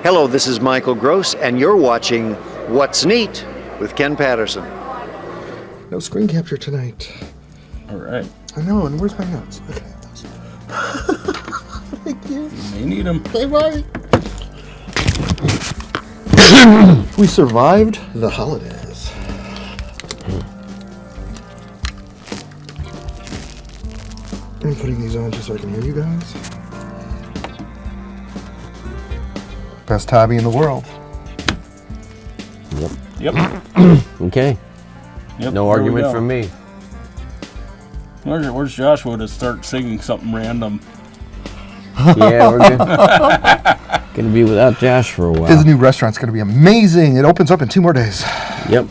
Hello, this is Michael Gross, and you're watching What's Neat with Ken Patterson. No screen capture tonight. All right. I know, and where's my notes? Okay. Thank you. You may need them. Hey, bye. We survived the holidays. I'm putting these on just so I can hear you guys. Best hobby in the world. Yep. Okay. Yep. No there we argument go. from me. Where's Joshua to start singing something random? Yeah, we're gonna be without Josh for a while. His new restaurant's going to be amazing. It opens up in 2 more days. Yep.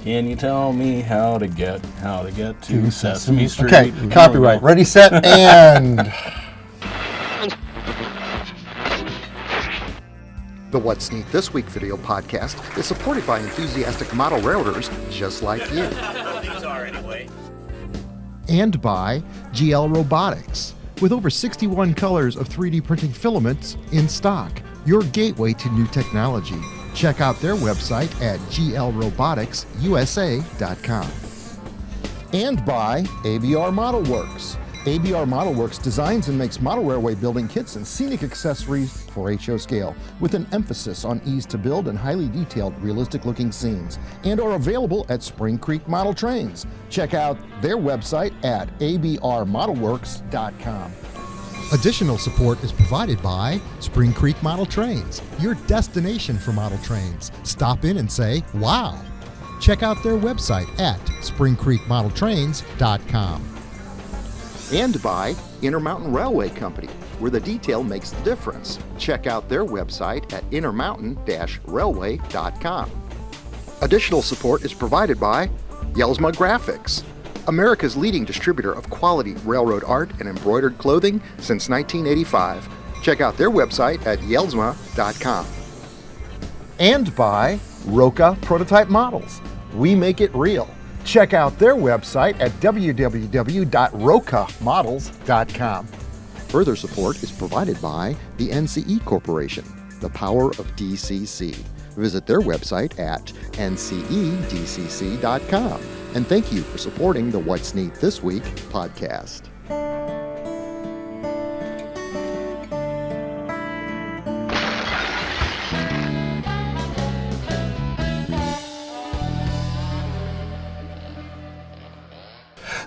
Can you tell me how to get to Sesame Street? Okay, copyright. Ready, set, and... The What's Neat This Week video podcast is supported by enthusiastic model railroaders just like you. These are anyway. And by GL Robotics. With over 61 colors of 3D printing filaments in stock, your gateway to new technology. Check out their website at glroboticsusa.com. And by ABR Model Works. ABR Model Works designs and makes model railway building kits and scenic accessories for HO scale, with an emphasis on ease to build and highly detailed, realistic-looking scenes, and are available at Spring Creek Model Trains. Check out their website at abrmodelworks.com. Additional support is provided by Spring Creek Model Trains, your destination for model trains. Stop in and say, wow. Check out their website at springcreekmodeltrains.com. And by Intermountain Railway Company, where the detail makes the difference. Check out their website at intermountain-railway.com. Additional support is provided by Yelsma Graphics, America's leading distributor of quality railroad art and embroidered clothing since 1985. Check out their website at yelsma.com. And by Roca Prototype Models. We make it real. Check out their website at www.rocamodels.com. Further support is provided by the NCE Corporation, the power of DCC. Visit their website at ncedcc.com. And thank you for supporting the What's Neat This Week podcast.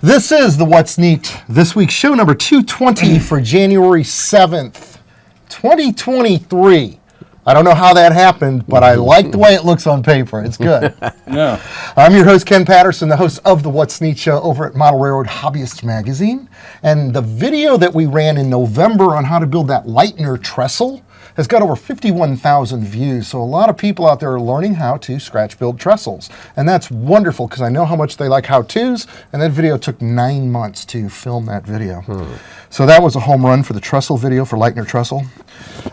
This is the What's Neat This Week show number 220 for January 7th, 2023. I don't know how that happened, but I like the way it looks on paper. It's good. Yeah. I'm your host, Ken Patterson, the host of the What's Neat show over at Model Railroad Hobbyist Magazine. And the video that we ran in November on how to build that Lightner trestle has got over 51,000 views. So a lot of people out there are learning how to scratch build trestles. And that's wonderful because I know how much they like how-tos. And that video took 9 months to film that video. So that was a home run for the trestle video for Lightner trestle.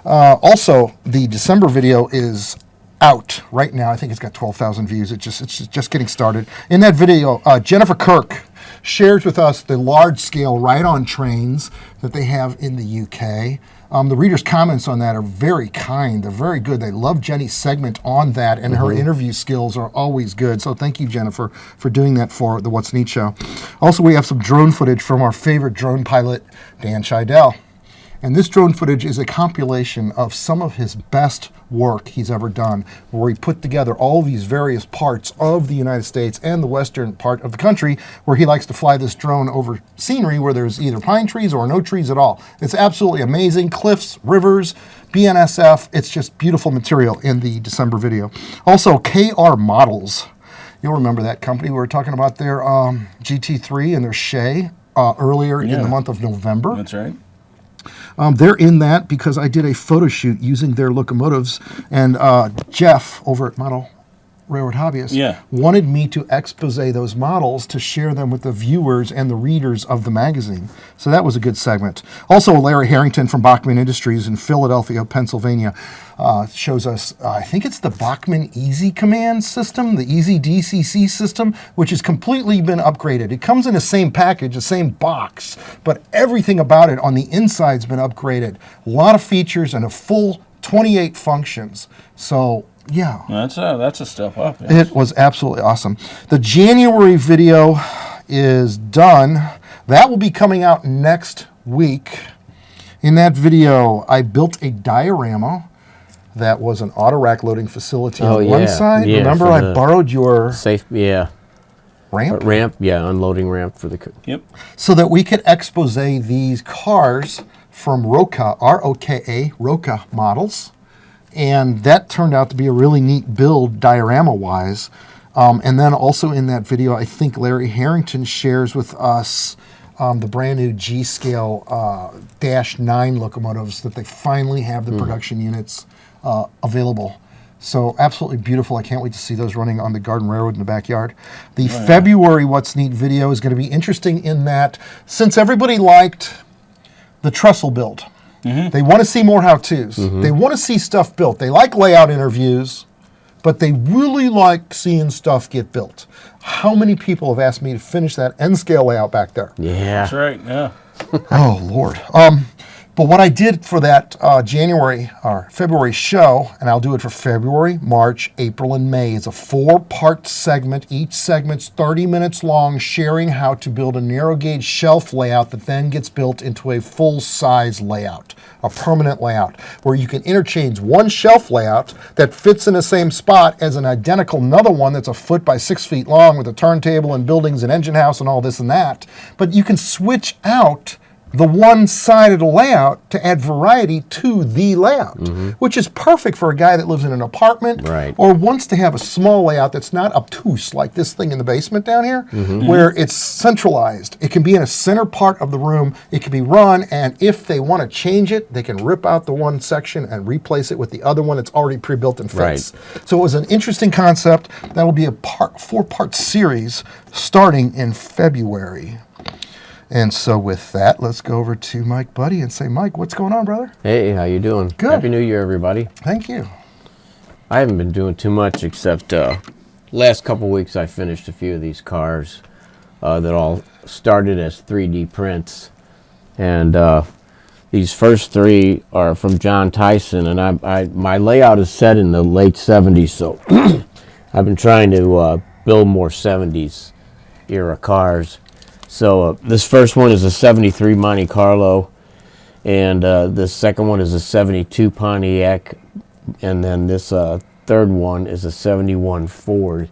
Also, the December video is out right now. I think it's got 12,000 views. It's just getting started. In that video, Jennifer Kirk shares with us the large-scale ride-on trains that they have in the UK. The readers' comments on that are very kind. They're very good. They love Jenny's segment on that, and her interview skills are always good. So thank you, Jennifer, for doing that for the What's Neat show. Also, we have some drone footage from our favorite drone pilot, Dan Scheidel. And this drone footage is a compilation of some of his best work he's ever done, where he put together all these various parts of the United States and the western part of the country, where he likes to fly this drone over scenery where there's either pine trees or no trees at all. It's absolutely amazing. Cliffs, rivers, BNSF. It's just beautiful material in the December video. Also, KR Models. You'll remember that company. We were talking about their GT3 and their Shay earlier in the month of November. That's right. They're in that because I did a photo shoot using their locomotives, and Jeff over at Model Railroad Hobbyist wanted me to expose those models to share them with the viewers and the readers of the magazine. So that was a good segment. Also, Larry Harrington from Bachman Industries in Philadelphia, Pennsylvania, shows us, I think it's the Bachman Easy Command system, the Easy DCC system, which has completely been upgraded. It comes in the same package, the same box, but everything about it on the inside's been upgraded. A lot of features and a full 28 functions. So, yeah. That's a step up. Yes. It was absolutely awesome. The January video is done. That will be coming out next week. In that video, I built a diorama that was an auto rack loading facility on one side. Yeah, remember, I borrowed your ramp? Unloading ramp for the... Yep. So that we could expose these cars from Roca, R-O-K-A, Roca models. And that turned out to be a really neat build diorama-wise. And then also in that video, I think Larry Harrington shares with us the brand new G-scale -9 locomotives that they finally have the production units available. So absolutely beautiful. I can't wait to see those running on the Garden Railroad in the backyard. The February What's Neat video is going to be interesting in that since everybody liked the trestle build, they want to see more how-tos. They want to see stuff built. They like layout interviews, but they really like seeing stuff get built. How many people have asked me to finish that N-scale layout back there? Yeah. That's right, yeah. Oh, Lord. But what I did for that January or February show, and I'll do it for February, March, April, and May, is a 4-part segment. Each segment's 30 minutes long, sharing how to build a narrow gauge shelf layout that then gets built into a full-size layout, a permanent layout, where you can interchange one shelf layout that fits in the same spot as an identical another one that's a foot by 6 feet long with a turntable and buildings and engine house and all this and that. But you can switch out the one side of the layout to add variety to the layout, which is perfect for a guy that lives in an apartment or wants to have a small layout that's not obtuse like this thing in the basement down here, where it's centralized. It can be in a center part of the room. It can be run, and if they want to change it, they can rip out the one section and replace it with the other one that's already pre-built and fits. So it was an interesting concept. That'll be a 4-part series starting in February. And so with that, let's go over to Mike Budde and say, Mike, what's going on, brother? Hey, how you doing? Good. Happy New Year, everybody. Thank you. I haven't been doing too much except last couple weeks I finished a few of these cars that all started as 3D prints. And these first 3 are from John Tyson, and my layout is set in the late 70s, so I've been trying to build more 70s era cars. So this first one is a 73 Monte Carlo, and the second one is a 72 Pontiac, and then this third one is a 71 Ford.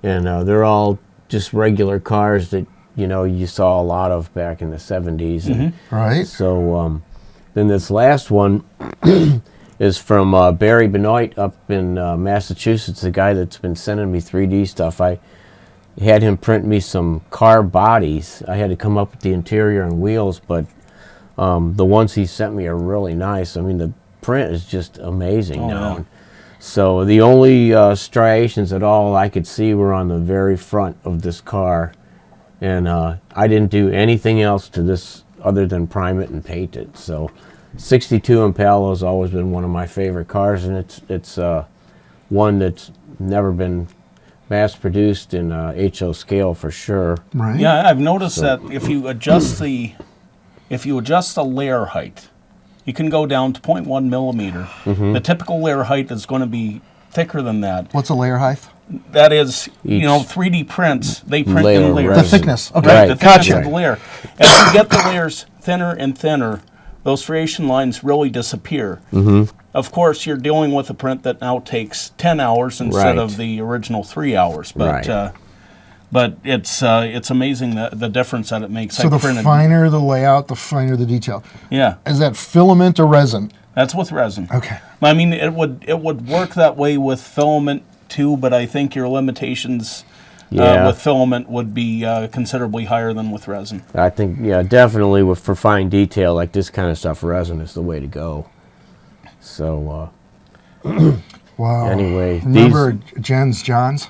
And they're all just regular cars that, you know, you saw a lot of back in the 70s. And Right. so then this last one is from Barry Benoit up in Massachusetts, the guy that's been sending me 3D stuff. I had him print me some car bodies. I had to come up with the interior and wheels, but the ones he sent me are really nice. I mean, the print is just amazing now. So the only striations at all I could see were on the very front of this car, and I didn't do anything else to this other than prime it and paint it. So 62 Impala has always been one of my favorite cars, and it's one that's never been mass-produced in HO scale for sure. Right. Yeah, I've noticed that if you adjust the layer height, you can go down to 0.1 millimeter. The typical layer height is going to be thicker than that. What's a layer height? That is, you know, 3D prints, they print layer in layers. resin. The thickness. Okay. Right, the thickness Gotcha. of the layer. As you get the layers thinner and thinner, those striation lines really disappear. Of course, you're dealing with a print that now takes 10 hours instead of the original 3 hours. But but it's amazing the difference that it makes. So the finer the layout, the finer the detail. Yeah. Is that filament or resin? That's with resin. Okay. I mean, it would work that way with filament too, but I think your limitations with filament would be considerably higher than with resin. I think, yeah, definitely for fine detail like this kind of stuff, resin is the way to go. So, Wow. Anyway, remember Jens Johns?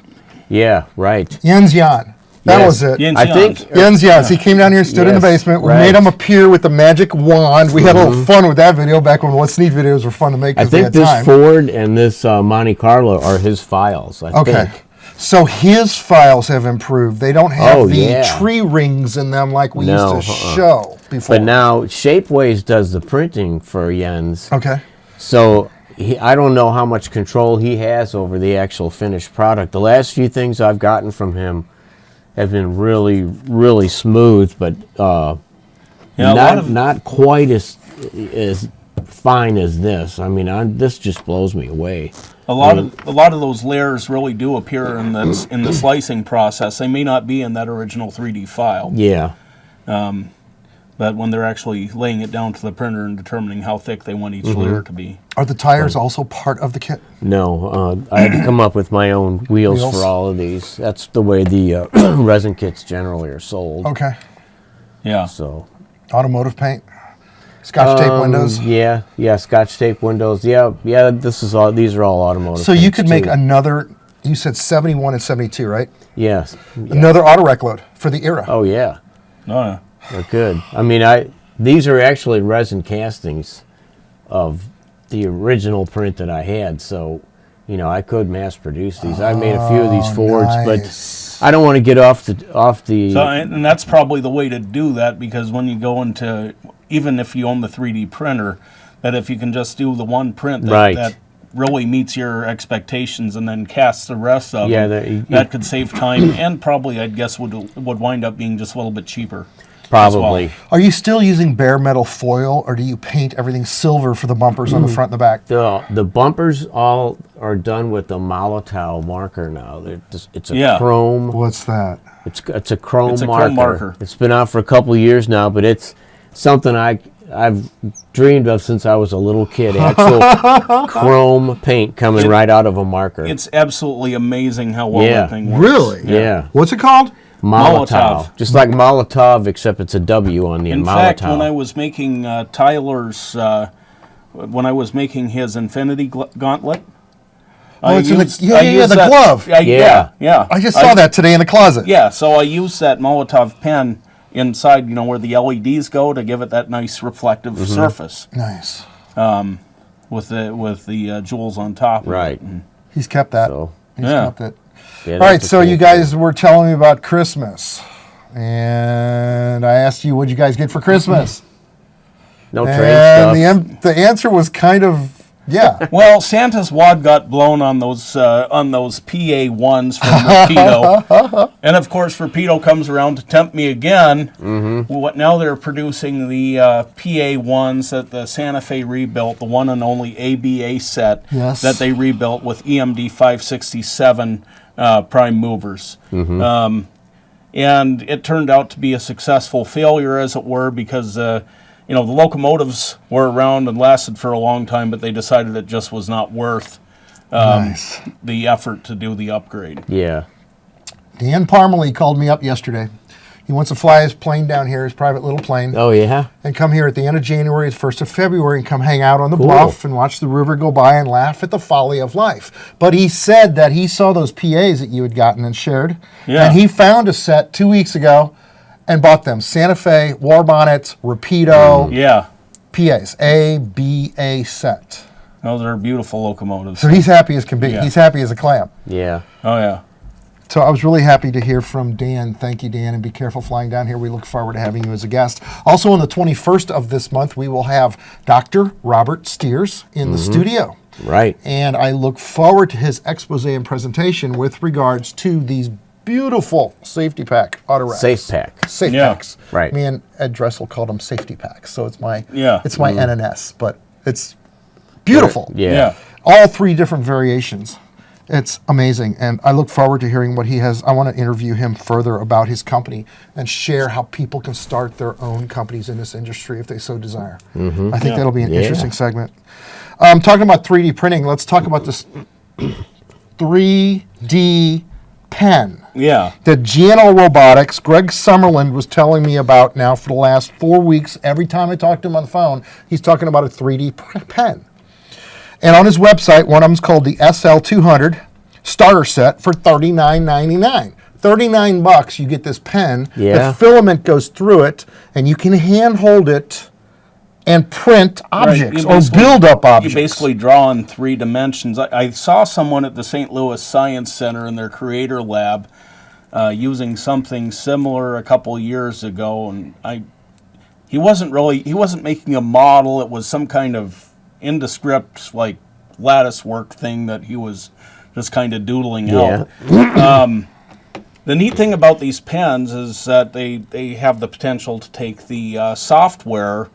Yeah, right. Jens Jan. That Yes. was it. Jens I Jans. think Jens Jans. He came down here and stood in the Yes, basement. We right. made him appear with the magic wand. We had a little fun with that video back when What's Neat videos were fun to make I because we think had this time. Ford and this Monte Carlo are his files. I Okay. think. So his files have improved. They don't have Oh, the yeah. tree rings in them like we No, used to show before. But now Shapeways does the printing for Jens. Okay. So I don't know how much control he has over the actual finished product. The last few things I've gotten from him have been really, really smooth, but not quite as fine as this. I mean, this just blows me away. A lot of those layers really do appear in the slicing process. They may not be in that original 3D file. Yeah. But when they're actually laying it down to the printer and determining how thick they want each layer to be. Are the tires also part of the kit? No, I had to come up with my own wheels for all of these. That's the way the resin kits generally are sold. Okay. Yeah. So. Automotive paint? Scotch tape windows? Yeah, Scotch tape windows. Yeah. These are all automotive. So you could make too. another. You said 71 and 72, right? Yes. Another auto rec load for the era. Oh yeah. No. They're good. I mean, these are actually resin castings of the original print that I had. So, I could mass produce these. I made a few of these Fords, nice. but I don't want to get off the. So, and that's probably the way to do that, because when you go into, even if you own the 3D printer, that if you can just do the one print that really meets your expectations and then cast the rest of them, that could save time and probably, I'd guess, would wind up being just a little bit cheaper. Probably. Well. Are you still using bare metal foil, or do you paint everything silver for the bumpers on the front and the back? The bumpers all are done with the Molotov marker now. It's a chrome. What's that? It's a chrome marker. Chrome marker. It's been out for a couple of years now, but it's something I've dreamed of since I was a little kid. Actual chrome paint coming right out of a marker. It's absolutely amazing how well that thing works. Really? Yeah. What's it called? Molotov. Just like Molotov, except it's a W on the end. In fact, when I was making Tyler's, when I was making his Infinity Gauntlet, the glove. Yeah. I just saw that today in the closet. Yeah, so I used that Molotov pen inside, where the LEDs go, to give it that nice reflective surface. Nice. With the jewels on top. Right. He's kept that. He's Yeah. kept it. Yeah, All right, so you guys were telling me about Christmas, and I asked you, what'd you guys get for Christmas? No train stuff. And the answer was kind of, yeah. Well, Santa's wad got blown on those PA1s from Rapido. And of course, Rapido comes around to tempt me again. Now they're producing the PA1s that the Santa Fe rebuilt, the one and only ABA set that they rebuilt with EMD 567 prime movers. And it turned out to be a successful failure, as it were, because the locomotives were around and lasted for a long time, but they decided it just was not worth the effort to do the upgrade. Yeah. Dan Parmalee called me up yesterday. He wants to fly his plane down here, his private little plane. Oh, yeah? And come here at the end of January, the 1st of February, and come hang out on the bluff and watch the river go by and laugh at the folly of life. But he said that he saw those PAs that you had gotten and shared. Yeah. And he found a set 2 weeks ago and bought them. Santa Fe, War Bonnets, Rapido, PAs, ABA set. Those are beautiful locomotives. So he's happy as can be. Yeah. He's happy as a clam. Yeah. Oh, yeah. So I was really happy to hear from Dan. Thank you, Dan, and be careful flying down here. We look forward to having you as a guest. Also, on the 21st of this month, we will have Dr. Robert Steers in the studio. Right. And I look forward to his expose and presentation with regards to these beautiful safety pack auto racks. Safe pack. Safe packs. Right. Me and Ed Dressel called them safety packs. So it's my NNS, but it's beautiful. Yeah. All three different variations. It's amazing, and I look forward to hearing what he has. I want to interview him further about his company and share how people can start their own companies in this industry if they so desire. I think that'll be an interesting segment. Talking about 3D printing, let's talk about this 3D pen. Yeah. That GNL Robotics, Greg Summerland was telling me about now for the last 4 weeks. Every time I talk to him on the phone, he's talking about a 3D pen. And on his website, one of them's called the SL200 starter set for $39.99. $39, you get this pen. Yeah. The filament goes through it, and you can hand hold it and print objects or build up objects. You basically draw in 3 dimensions. I saw someone at the St. Louis Science Center in their creator lab using something similar a couple years ago, and he wasn't making a model. It was some kind of indescript, like lattice work thing that he was just kind of doodling Yeah. out. The neat thing about these pens is that they have the potential to take the software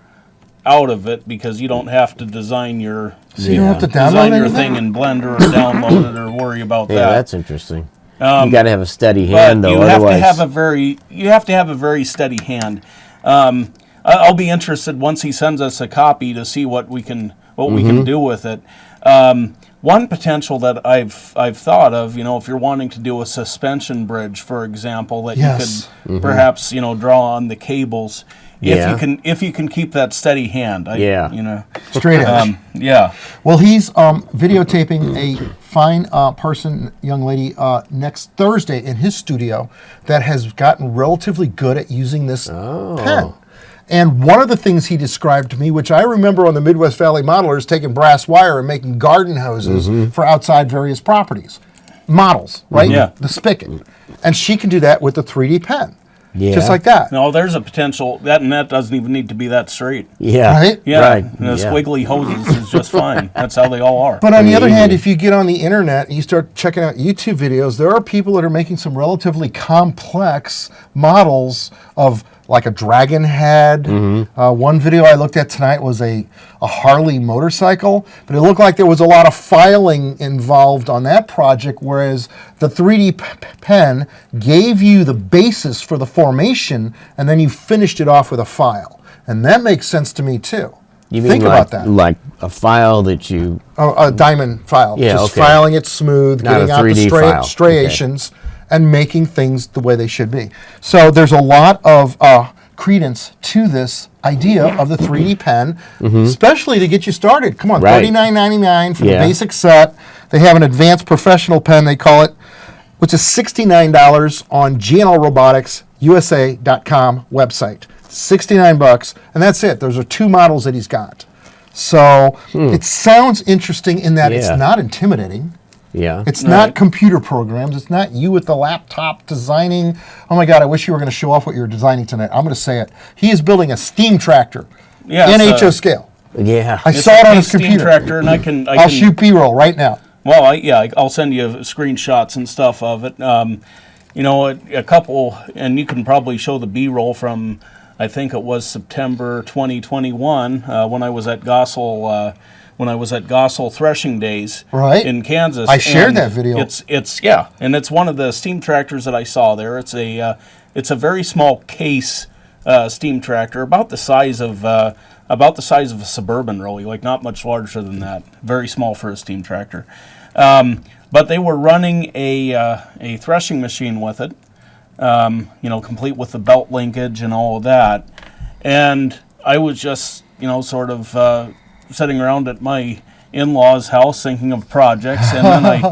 out of it, because you don't have to design your So you don't have to download design your anything? thing in Blender or download it or worry about Yeah, that. that's interesting. You got to have a steady But hand, though. you have Otherwise, to have a very steady hand. I'll be interested once he sends us a copy to see what we can do with it. One potential that I've thought of, if you're wanting to do a suspension bridge, for example, that Yes. you could perhaps draw on the cables. Yeah. If you can keep that steady hand. Straight edge. Yeah. Well, he's videotaping a fine young lady, next Thursday in his studio that has gotten relatively good at using this pen. And one of the things he described to me, which I remember on the Midwest Valley Modelers, taking brass wire and making garden hoses for outside various properties. Models, right? Yeah. The spigot. And she can do that with the 3D pen. Yeah. Just like that. No, there's a potential. That doesn't even need to be that straight. yeah, Right? Yeah. right. And the squiggly hoses is just fine. That's how they all are. But on the other hand, easy. if you get on the internet and you start checking out YouTube videos, there are people that are making some relatively complex models of like a dragon head. One video I looked at tonight was a Harley motorcycle, but it looked like there was a lot of filing involved on that project, whereas the 3D pen gave you the basis for the formation, and then you finished it off with a file. And that makes sense to me too. You mean Think like, about that. like a file that you... A diamond file. Yeah, Just okay. filing it smooth, Not getting a out the 3D file. striations, and making things the way they should be. So there's a lot of credence to this idea of the 3D pen, especially to get you started. Come on, Right. $39.99 for the Yeah. basic set. They have an advanced professional pen, they call it, which is $69 on GNLRoboticsUSA.com website. $69, and that's it. Those are two models that he's got. So it sounds interesting in that it's Yeah. not intimidating. Yeah. It's not computer programs. It's not you with the laptop designing. Oh my God, I wish you were going to show off what you were designing tonight. I'm going to say it. He is building a steam tractor Yeah, in it's HO scale. yeah. I It's saw it on a his steam computer. tractor, and I can I'll shoot B-roll right now. Well, I'll send you screenshots and stuff of it. A couple, and you can probably show the B-roll from, I think it was September 2021 when I was at Gossel. When I was at Gossel Threshing Days Right. in Kansas. I shared And that video. and it's one of the steam tractors that I saw there. It's a very small case steam tractor, about the size of a Suburban, really, like not much larger than that. Very small for a steam tractor. But they were running a threshing machine with it, complete with the belt linkage and all of that. And I was just, sort of sitting around at my in-laws' house thinking of projects, and then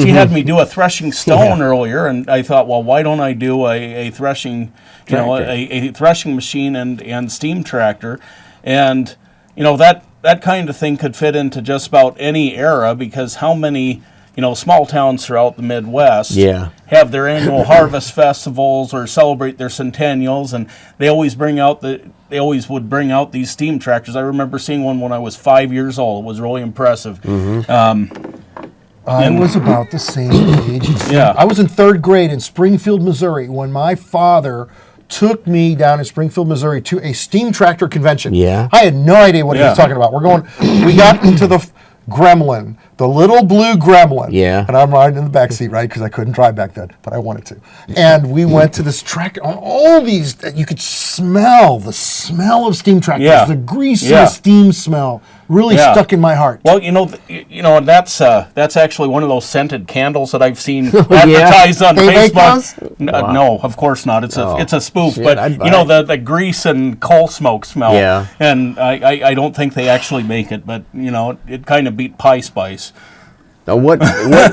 she had me do a threshing stone earlier, and I thought, well, why don't I do a threshing, a threshing machine and steam tractor, and that kind of thing could fit into just about any era, because how many small towns throughout the Midwest have their annual harvest festivals or celebrate their centennials, and they always would bring out these steam tractors. I remember seeing one when I was 5 years old. It was really impressive. I was about the same age. Yeah. I was in third grade in Springfield, Missouri, when my father took me down in Springfield, Missouri to a steam tractor convention. Yeah. I had no idea what he was talking about. We got into the Gremlin, the little blue Gremlin. Yeah. And I'm riding in the back seat, right? Because I couldn't drive back then, but I wanted to. And we went to this tractor on all these, you could smell the smell of steam tractors, the greasy steam smell. Really stuck in my heart. Well, that's actually one of those scented candles that I've seen advertised on They make Facebook. those? No, of course not. It's a spoof. Shit, but I'd buy the grease and coal smoke smell. Yeah. And I don't think they actually make it, but it kind of beat Pie Spice. Now, what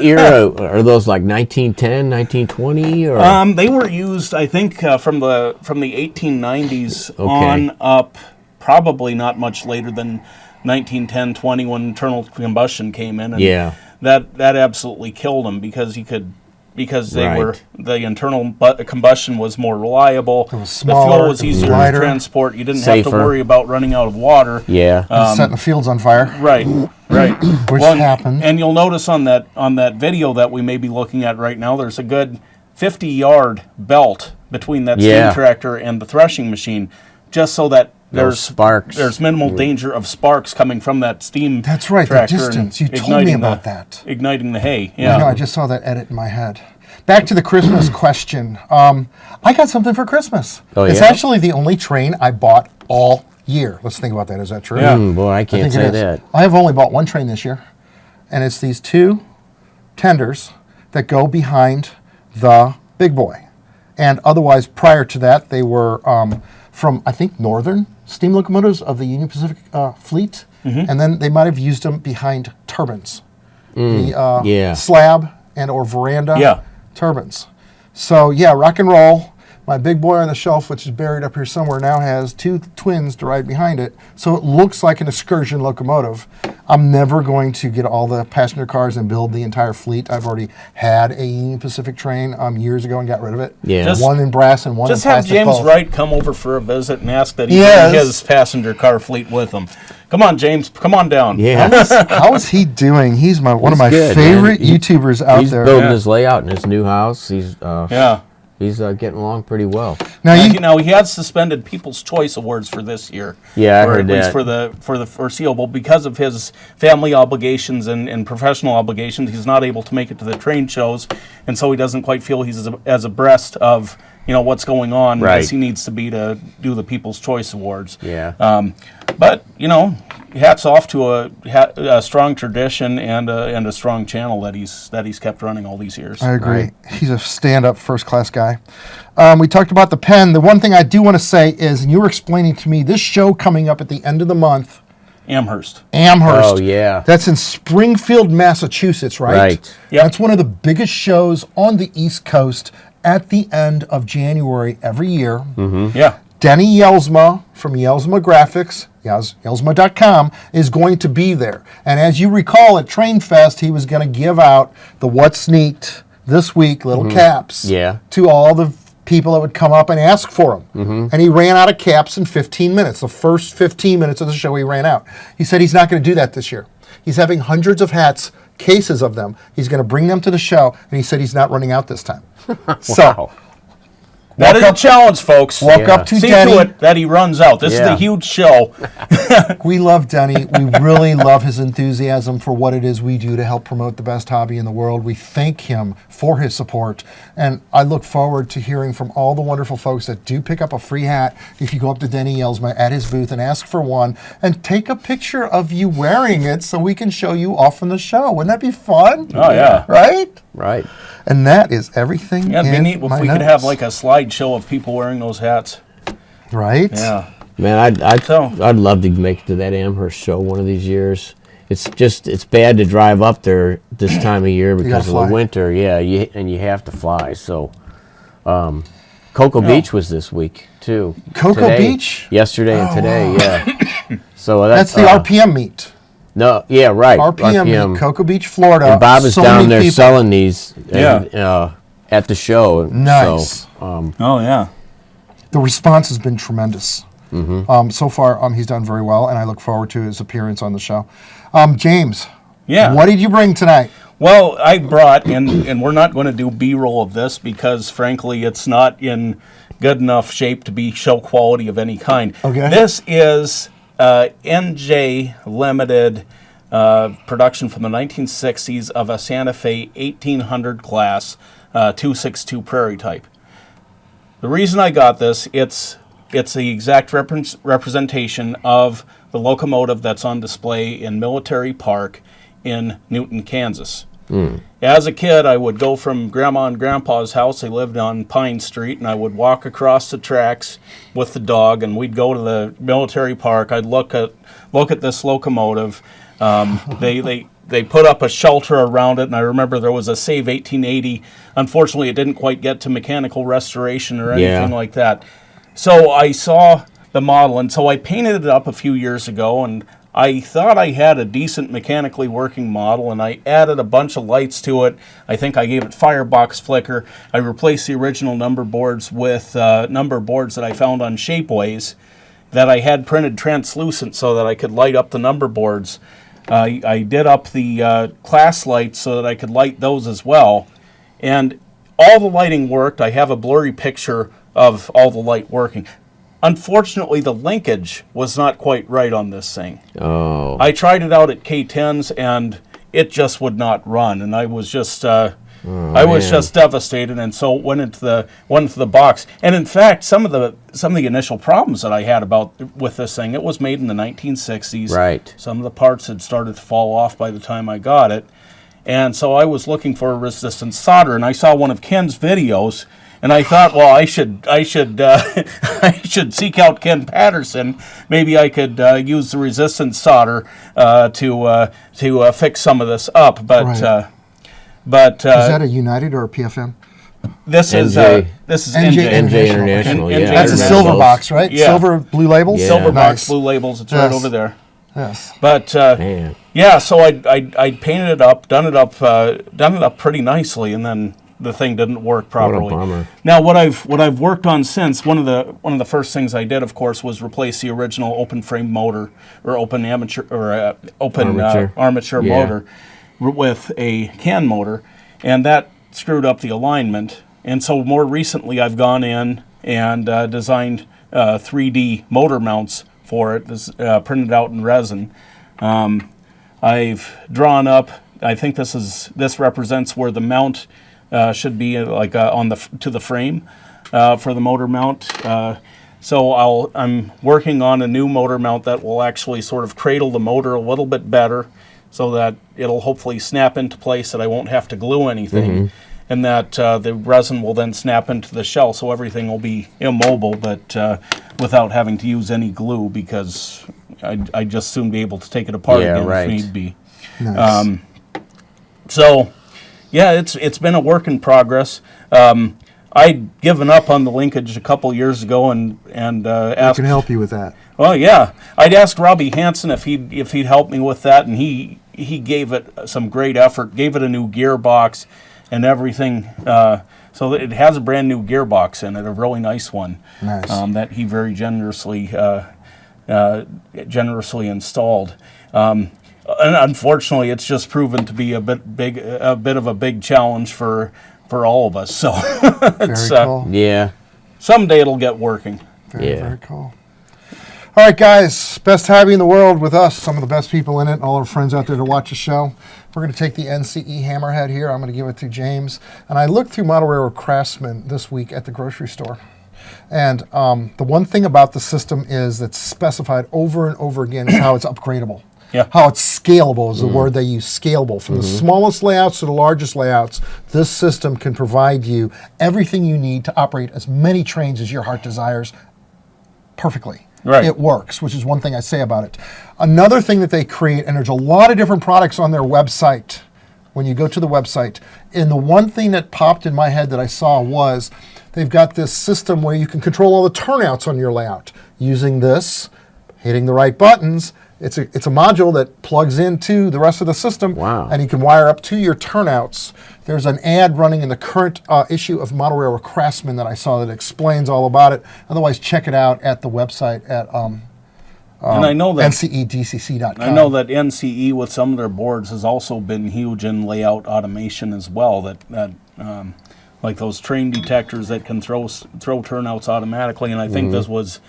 era are those, like 1910, 1920? Or? They were used, I think, from the 1890s on up. Probably not much later than 1910, 20, when internal combustion came in. And that absolutely killed them, because you could because Right. the internal combustion was more reliable. It was The smaller, fuel was it was easier lighter. to transport. You didn't have to Safer. worry about running out of water. Yeah. Setting the fields on fire. Right, right. Which Well, happened. And you'll notice on that video that we may be looking at right now, there's a good 50-yard belt between that Yeah. steam tractor and the threshing machine, just so that there's sparks. There's minimal danger of sparks coming from that steam. That's right, the tractor and distance. You told me igniting about that. Igniting the hay. I know, Yeah. I just saw that edit in my head. Back to the Christmas question. I got something for Christmas. Oh, It's yeah? actually the only train I bought all year. Let's think about that. Is that true? Yeah. Boy, I can't think say it is. that. I have only bought one train this year, and it's these two tenders that go behind the big boy. And otherwise, prior to that, they were from, I think, Northern steam locomotives of the Union Pacific fleet, and then they might have used them behind turbines, the yeah. slab and or veranda Yeah. turbines. So yeah, rock and roll. My big boy on the shelf, which is buried up here somewhere, now has two twins to ride behind it. So it looks like an excursion locomotive. I'm never going to get all the passenger cars and build the entire fleet. I've already had a Union Pacific train years ago and got rid of it. Yeah. Just- one in brass and one Just in have plastic. James both. Wright come over for a visit and ask that he Yes. bring his passenger car fleet with him. Come on, James. Come on down. Yeah. How is he doing? He's one of my good, favorite man. He- YouTubers out He's there. building Yeah. his layout in his new house. He's Yeah. he's getting along pretty well. Now Now he had suspended People's Choice Awards for this year. Yeah, I or heard at least that. for the foreseeable, because of his family obligations and professional obligations. He's not able to make it to the train shows, and so he doesn't quite feel he's as abreast of what's going on Right. as he needs to be to do the People's Choice Awards. Yeah. But hats off to a strong tradition and a strong channel that he's kept running all these years. I agree. Right. He's a stand-up, first-class guy. We talked about the pen. The one thing I do want to say is, and you were explaining to me, this show coming up at the end of the month, Amherst. Amherst. Oh, yeah. That's in Springfield, Massachusetts, right? Right. Yep. That's one of the biggest shows on the East Coast at the end of January every year. Yeah. Denny Yelsma from Yelsma Graphics, Yelsma.com, is going to be there. And as you recall at Train Fest, he was going to give out the What's Neat this week, little caps, Yeah. to all the people that would come up and ask for them. And he ran out of caps in 15 minutes. The first 15 minutes of the show, he ran out. He said he's not going to do that this year. He's having hundreds of hats, cases of them. He's going to bring them to the show, and he said he's not running out this time. So, That is up- a challenge, folks. walk Yeah. up to See Denny. to it that he runs out. This is Yeah. a huge show. We love Denny. We really love his enthusiasm for what it is we do to help promote the best hobby in the world. We thank him for his support. And I look forward to hearing from all the wonderful folks that do pick up a free hat if you go up to Denny Yelsma at his booth and ask for one and take a picture of you wearing it so we can show you off in the show. Wouldn't that be fun? Oh, yeah. Right? Right. And that is everything. Yeah, it'd be in neat if my we could notes. have like a slideshow of people wearing those hats. Right? Yeah. Man, So- I'd love to make it to that Amherst show one of these years. It's bad to drive up there this time of year because of fly. the winter. Yeah, and you have to fly. So, Cocoa Beach was this week too. Cocoa Today- Beach? yesterday and today. Yeah. So That's the RPM meet. No, yeah, right. RPM meet, Cocoa Beach, Florida. And Bob is So down many there people. selling these. Yeah. At the show. Nice. So, Oh, yeah. The response has been tremendous. So far, he's done very well, and I look forward to his appearance on the show. James, Yeah. what did you bring tonight? Well, I brought, and we're not going to do B-roll of this because, frankly, it's not in good enough shape to be show quality of any kind. Okay. This is NJ Limited production from the 1960s of a Santa Fe 1800 class 262 Prairie type. The reason I got this, it's the exact representation of the locomotive that's on display in Military Park in Newton, Kansas. As a kid, I would go from Grandma and Grandpa's house. They lived on Pine Street, and I would walk across the tracks with the dog, and we'd go to the Military Park. I'd look at this locomotive. They put up a shelter around it, and I remember there was a Save 1880. Unfortunately, it didn't quite get to mechanical restoration or anything like that. So I saw the model, and so I painted it up a few years ago, and I thought I had a decent mechanically working model, and I added a bunch of lights to it. I think I gave it firebox flicker. I replaced the original number boards with number boards that I found on Shapeways that I had printed translucent so that I could light up the number boards. I did up the class lights so that I could light those as well. And all the lighting worked. I have a blurry picture of all the light working. Unfortunately, the linkage was not quite right on this thing. Oh. I tried it out at K10s, and it just would not run. And I was just... I was just devastated, and so went into the box. And in fact, some of the initial problems that I had with this thing, it was made in the 1960s. Right. Some of the parts had started to fall off by the time I got it, and so I was looking for a resistant solder, and I saw one of Ken's videos, and I thought, well, I should I should seek out Ken Patterson. Maybe I could use the resistant solder to fix some of this up, but. Right. But is that a United or a PFM? This is NJ International. Yeah, that's a silver box, right? Yeah. Silver blue labels. Yeah. Silver Nice. box, blue labels. It's right over there. Yes. But Man. yeah, so I painted it up, done it up pretty nicely, and then the thing didn't work properly. What a bummer. Now what I've worked on since, one of the first things I did, of course, was replace the original open frame motor or open armature motor with a can motor, and that screwed up the alignment. And so more recently I've gone in and designed 3D motor mounts for it, printed out in resin. I've drawn up, I think this represents where the mount should be, like to the frame for the motor mount. So I'm working on a new motor mount that will actually sort of cradle the motor a little bit better, so that it'll hopefully snap into place, that I won't have to glue anything, and that the resin will then snap into the shell, so everything will be immobile, but without having to use any glue, because I'd just soon be able to take it apart again if need be. Nice. So, yeah, it's been a work in progress. I'd given up on the linkage a couple years ago and I asked. can help you with that. Well, yeah, I'd asked Robbie Hansen if he'd help me with that, and he gave it some great effort, gave it a new gearbox and everything, so that it has a brand new gearbox in it, a really nice one. Nice. That he very generously installed. And unfortunately, it's just proven to be a bit of a big challenge for all of us. So it's, Very cool. Yeah. Someday it'll get working. Very cool. All right, guys, best hobby in the world with us, some of the best people in it, all our friends out there to watch the show. We're going to take the NCE Hammerhead here. I'm going to give it to James. And I looked through Model Railroad Craftsman this week at the grocery store. And the one thing about the system is that's specified over and over again is how it's upgradable. Yeah. How it's scalable is the word they use, scalable. From the smallest layouts to the largest layouts, this system can provide you everything you need to operate as many trains as your heart desires perfectly. Right. It works, which is one thing I say about it. Another thing that they create, and there's a lot of different products on their website when you go to the website, and the one thing that popped in my head that I saw was they've got this system where you can control all the turnouts on your layout. Using this, hitting the right buttons, it's a module that plugs into the rest of the system, and you can wire up to your turnouts. There's an ad running in the current issue of Model Railroad Craftsman that I saw that explains all about it. Otherwise, check it out at the website at and I know that ncedcc.com. I know that NCE with some of their boards has also been huge in layout automation as well. That like those train detectors that can throw turnouts automatically, and I think this was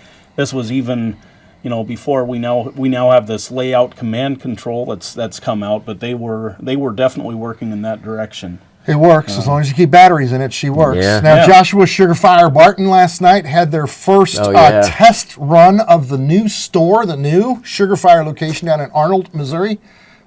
even, you know, before we now have this layout command control that's come out, but they were definitely working in that direction. It works. As long as you keep batteries in it, she works. Yeah. Now, Joshua Sugarfire Barton last night had their first test run of the new store, the new Sugarfire location down in Arnold, Missouri,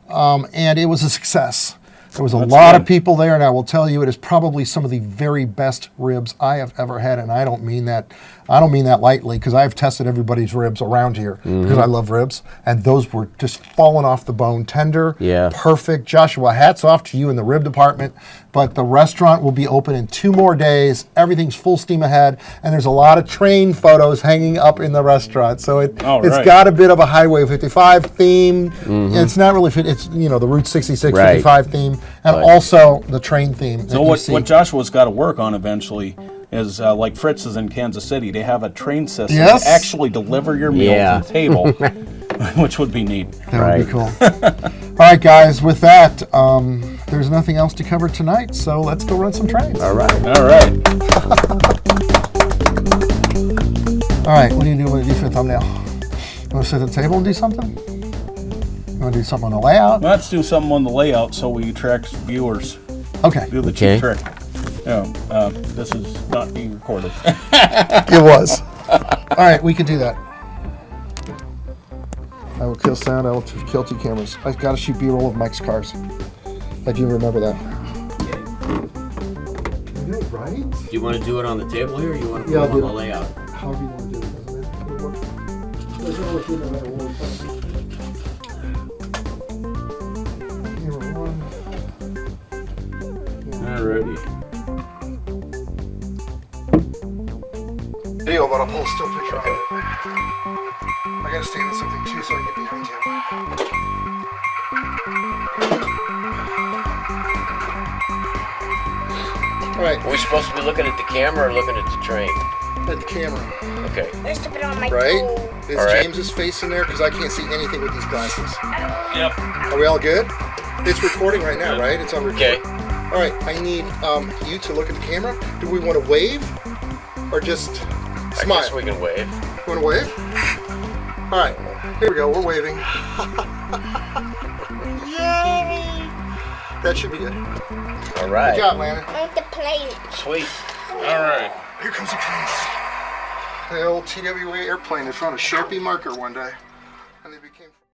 and it was a success. There was a lot of people there, and I will tell you, it is probably some of the very best ribs I have ever had, and I don't mean that lightly, because I've tested everybody's ribs around here because I love ribs, and those were just falling off the bone, tender, perfect. Joshua, hats off to you in the rib department. But the restaurant will be open in 2 more days. Everything's full steam ahead, and there's a lot of train photos hanging up in the restaurant. So it's got a bit of a Highway 55 theme. It's not really it's the Route 66 55 theme, and also the train theme. So what Joshua's got to work on eventually is like Fritz's in Kansas City. They have a train system to actually deliver your meal to the table, which would be neat. That would be cool. All right, guys. With that, there's nothing else to cover tonight, so let's go run some trains. All right. All right. All right. What do you want to do for the thumbnail? You want to sit at the table and do something? You want to do something on the layout? Let's do something on the layout so we attract viewers. Okay. Do the cheap trick. This is not being recorded. It was. All right, we can do that. I will kill sound. I will kill 2 cameras. I've got to shoot B-roll of Mike's cars. I do remember that. Yeah, right? Do you want to do it on the table here, or you want to put it on the layout? However you want to do it, doesn't it? It'll work. Doesn't always do no matter what we touch. Camera 1. Alrighty. Video, but I'll pull a still picture of it. I gotta stand on something too so I can get behind you. Alright. Are we supposed to be looking at the camera or looking at the train? At the camera. Okay. Let's put it on my Right? toe. Is James's face in there? Because I can't see anything with these glasses. Yep. Are we all good? It's recording right now, right? It's on record. Okay. Alright, I need you to look at the camera. Do we want to wave? Or just smile? I guess we can wave. You want to wave? Alright, here we go. We're waving. Yay! That should be good. All right. Good job, Lana. I want the plane. Sweet. Alright. Here comes a plane. The old TWA airplane. They found a Sharpie marker one day, and they became...